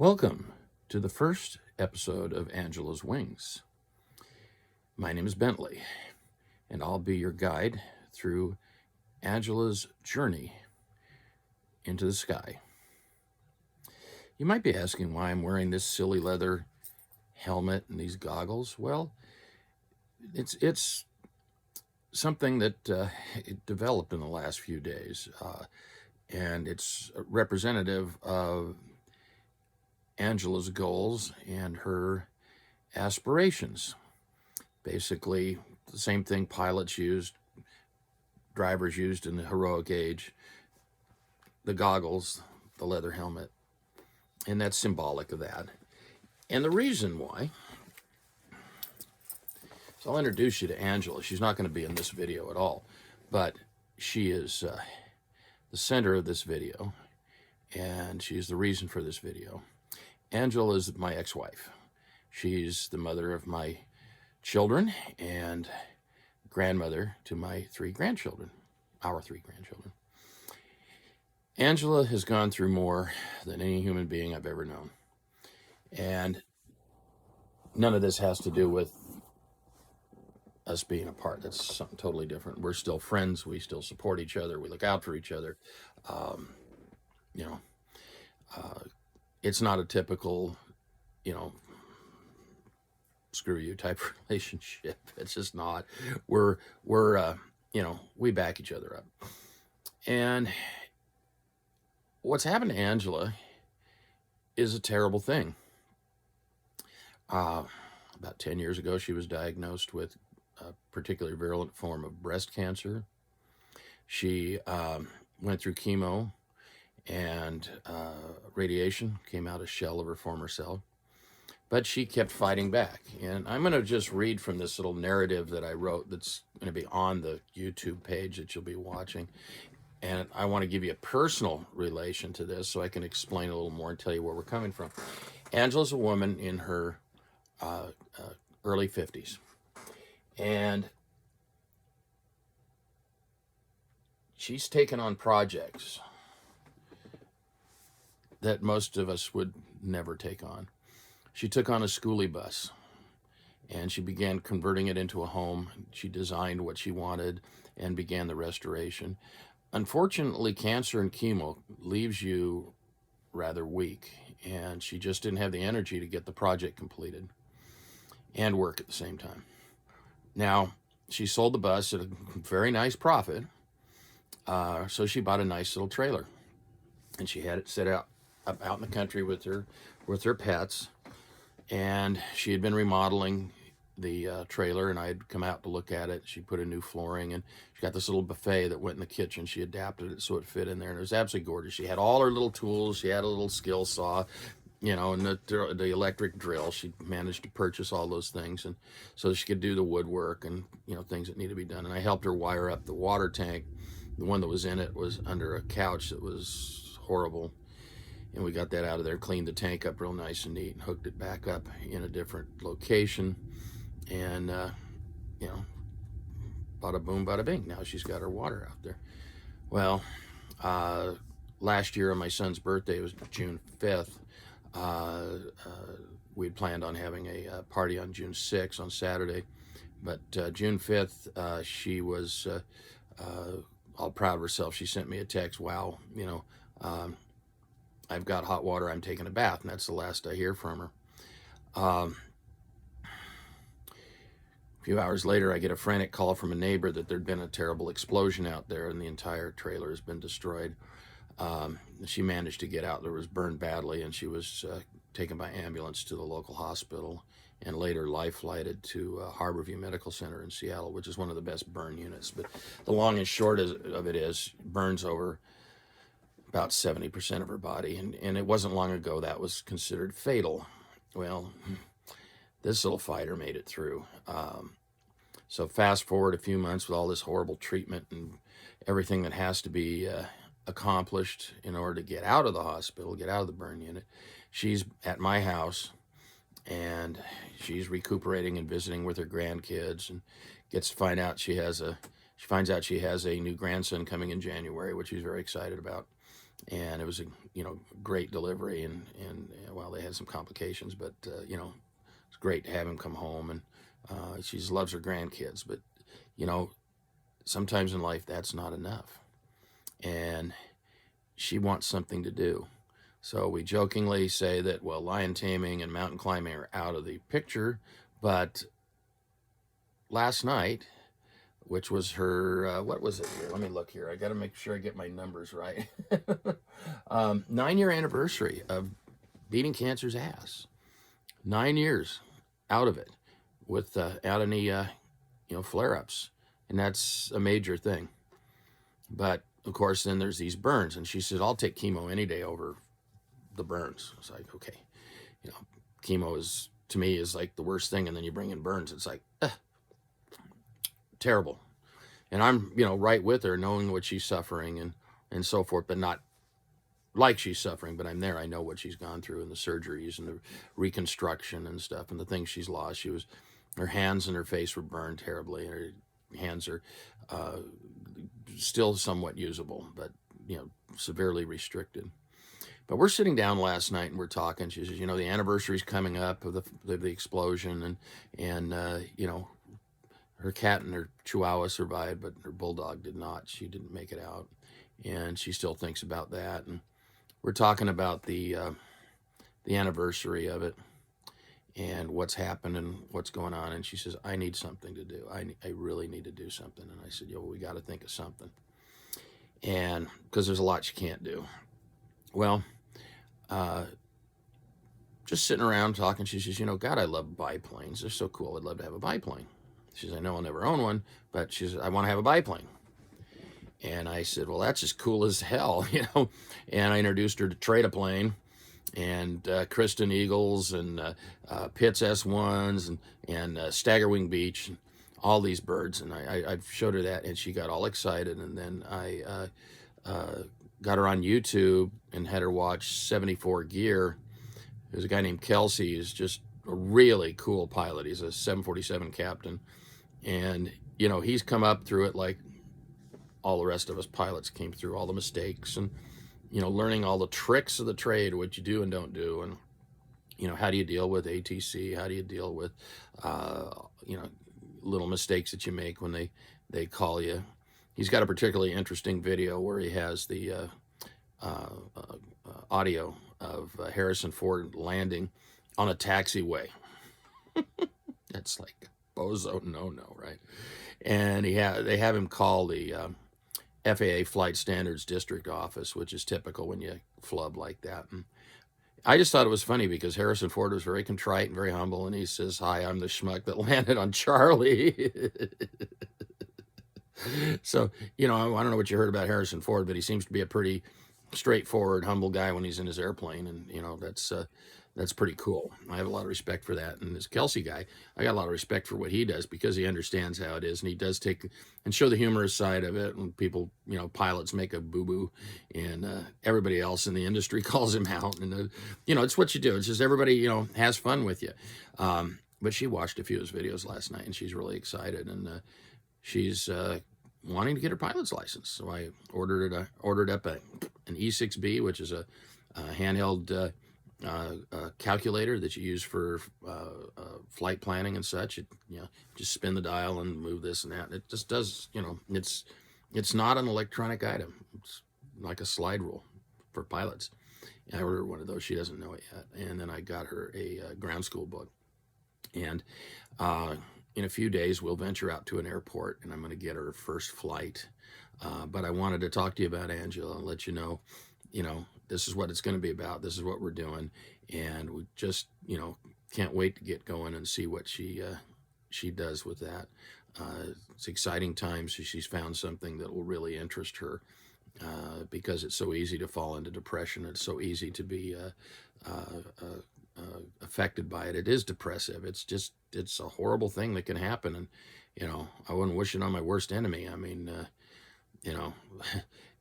Welcome to the first episode of Angela's Wings. My name is Bentley, and I'll be your guide through Angela's journey into the sky. You might be asking why I'm wearing this silly leather helmet and these goggles. Well, it's something that it developed in the last few days, and it's representative of Angela's goals and her aspirations. Basically, the same thing pilots used, drivers used in the heroic age, the goggles, the leather helmet, and that's symbolic of that. And the reason why, so I'll introduce you to Angela. She's not going to be in this video at all, but she is the center of this video, and she's the reason for this video. Angela is my ex-wife. She's the mother of my children and grandmother to my three grandchildren, our three grandchildren. Angela has gone through more than any human being I've ever known. And none of this has to do with us being apart. That's something totally different. We're still friends. We still support each other. We look out for each other. It's not a typical, screw you type relationship. It's just not. We're we back each other up. And what's happened to Angela is a terrible thing. About 10 years ago, she was diagnosed with a particularly virulent form of breast cancer. She went through chemo and radiation, came out a shell of her former self. But she kept fighting back. And I'm going to just read from this little narrative that I wrote that's going to be on the YouTube page that you'll be watching. And I want to give you a personal relation to this so I can explain a little more and tell you where we're coming from. Angela's a woman in her early 50s. And she's taken on projects that most of us would never take on. She took on a Skoolie bus, and she began converting it into a home. She designed what she wanted and began the restoration. Unfortunately, cancer and chemo leaves you rather weak, and she just didn't have the energy to get the project completed and work at the same time. Now, she sold the bus at a very nice profit, so she bought a nice little trailer, and she had it set out in the country with her pets. And she had been remodeling the trailer, and I had come out to look at it. She put in new flooring, and she got this little buffet that went in the kitchen. She adapted it so it fit in there, and it was absolutely gorgeous. She had all her little tools. She had a little skill saw, and the electric drill. She managed to purchase all those things, and so she could do the woodwork and things that need to be done. And I helped her wire up the water tank. The one that was in it was under a couch that was horrible. And we got that out of there, cleaned the tank up real nice and neat, and hooked it back up in a different location. And, bada boom, bada bing. Now she's got her water out there. Well, last year on my son's birthday, it was June 5th, we had planned on having a party on June 6th on Saturday. But June 5th, she was all proud of herself. She sent me a text, wow, I've got hot water, I'm taking a bath, and that's the last I hear from her. A few hours later, I get a frantic call from a neighbor that there'd been a terrible explosion out there and the entire trailer has been destroyed. She managed to get out. There was burned badly, and she was taken by ambulance to the local hospital and later life-flighted to Harborview Medical Center in Seattle, which is one of the best burn units. But the long and short of it is, burns over about 70% of her body, and it wasn't long ago that was considered fatal. Well, this little fighter made it through. So fast forward a few months with all this horrible treatment and everything that has to be accomplished in order to get out of the hospital, get out of the burn unit. She's at my house, and she's recuperating and visiting with her grandkids, and gets to find out she finds out she has a new grandson coming in January, which she's very excited about. and it was a great delivery, and well, they had some complications, but it's great to have him come home, and she loves her grandkids, but you know sometimes in life that's not enough, and she wants something to do. So we jokingly say that, well, lion taming and mountain climbing are out of the picture, but last night, which was her, what was it here? Let me look here. I got to make sure I get my numbers right. 9-year anniversary of beating cancer's ass. 9 years out of it without any, flare-ups. And that's a major thing. But, of course, then there's these burns. And she said, I'll take chemo any day over the burns. It's like, okay, chemo is, to me, is like the worst thing. And then you bring in burns. It's like, terrible. And I'm, right with her, knowing what she's suffering and so forth, but not like she's suffering, but I'm there. I know what she's gone through and the surgeries and the reconstruction and stuff and the things she's lost. Her hands and her face were burned terribly. Her hands are still somewhat usable, but, severely restricted. But we're sitting down last night and we're talking. She says, the anniversary's coming up of the explosion, and her cat and her chihuahua survived, but her bulldog did not. She didn't make it out, and she still thinks about that. And we're talking about the anniversary of it and what's happened and what's going on. And she says, I need something to do. I really need to do something. And I said, we got to think of something. And because there's a lot she can't do. Well, just sitting around talking, she says, God, I love biplanes. They're so cool. I'd love to have a biplane. She says, I know I'll never own one, but she says, I want to have a biplane. And I said, well, that's as cool as hell, And I introduced her to Trade a Plane and Kristen Eagles and Pitts S1s and Staggerwing Beach, and all these birds. And I showed her that, and she got all excited. And then I got her on YouTube and had her watch 74 Gear. There's a guy named Kelsey who's just a really cool pilot. He's a 747 captain. And, he's come up through it like all the rest of us pilots came through, all the mistakes and, learning all the tricks of the trade, what you do and don't do. And, how do you deal with ATC? How do you deal with, little mistakes that you make when they call you? He's got a particularly interesting video where he has the audio of Harrison Ford landing on a taxiway. That's like bozo no, right? And they have him call the FAA Flight Standards District Office, which is typical when you flub like that. And I just thought it was funny because Harrison Ford was very contrite and very humble, and he says, hi, I'm the schmuck that landed on Charlie. So, I don't know what you heard about Harrison Ford, but he seems to be a pretty straightforward, humble guy when he's in his airplane, and that's pretty cool. I have a lot of respect for that. And this Kelsey guy, I got a lot of respect for what he does because he understands how it is, and he does take and show the humorous side of it. And people, pilots make a boo-boo, and everybody else in the industry calls him out. And it's what you do. It's just everybody, has fun with you. But she watched a few of his videos last night, and she's really excited, and she's wanting to get her pilot's license. So I ordered up an E6B, which is a handheld calculator that you use for flight planning and such. Just spin the dial and move this and that. It just does, it's not an electronic item. It's like a slide rule for pilots. I ordered one of those. She doesn't know it yet. And then I got her a ground school book. And in a few days, we'll venture out to an airport, and I'm going to get her first flight. But I wanted to talk to you about Angela and let you know, this is what it's going to be about. This is what we're doing. And we just, can't wait to get going and see what she does with that. It's exciting times. She's found something that will really interest her because it's so easy to fall into depression. It's so easy to be affected by it. It is depressive. It's a horrible thing that can happen. And, I wouldn't wish it on my worst enemy. I mean,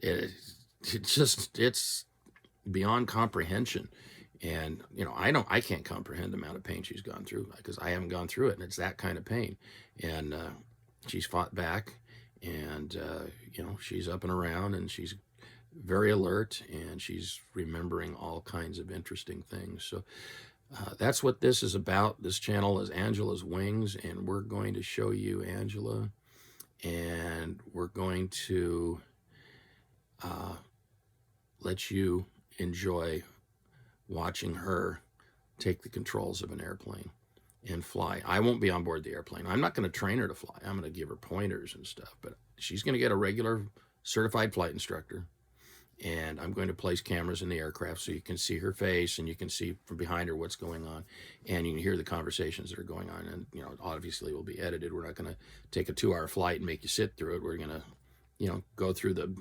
it's beyond comprehension. And, I can't comprehend the amount of pain she's gone through because I haven't gone through it, and it's that kind of pain. And she's fought back, and, she's up and around, and she's very alert, and she's remembering all kinds of interesting things. So that's what this is about. This channel is Angela's Wings, and we're going to show you Angela, and we're going to let you enjoy watching her take the controls of an airplane and fly. I won't be on board the airplane. I'm not going to train her to fly. I'm going to give her pointers and stuff, but she's going to get a regular certified flight instructor, and I'm going to place cameras in the aircraft so you can see her face and you can see from behind her what's going on, and you can hear the conversations that are going on. And obviously it will be edited. We're not going to take a 2-hour flight and make you sit through it. We're going to go through the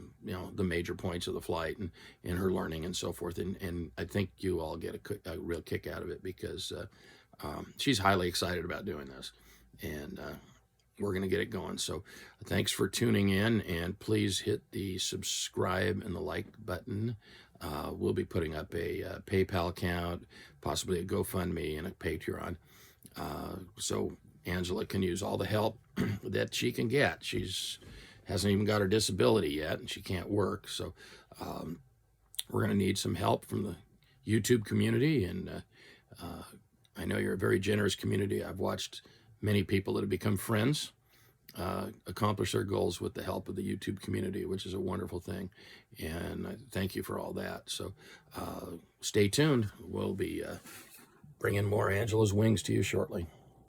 the major points of the flight and her learning and so forth, and I think you all get a real kick out of it, because she's highly excited about doing this, and we're going to get it going. So thanks for tuning in, and please hit the subscribe and the like button. We'll be putting up a PayPal account, possibly a GoFundMe, and a Patreon, so Angela can use all the help that she can get. She's hasn't even got her disability yet, and she can't work. So we're going to need some help from the YouTube community, and I know you're a very generous community. I've watched many people that have become friends accomplish their goals with the help of the YouTube community, which is a wonderful thing, and I thank you for all that. So stay tuned. We'll be bringing more Angela's Wings to you shortly.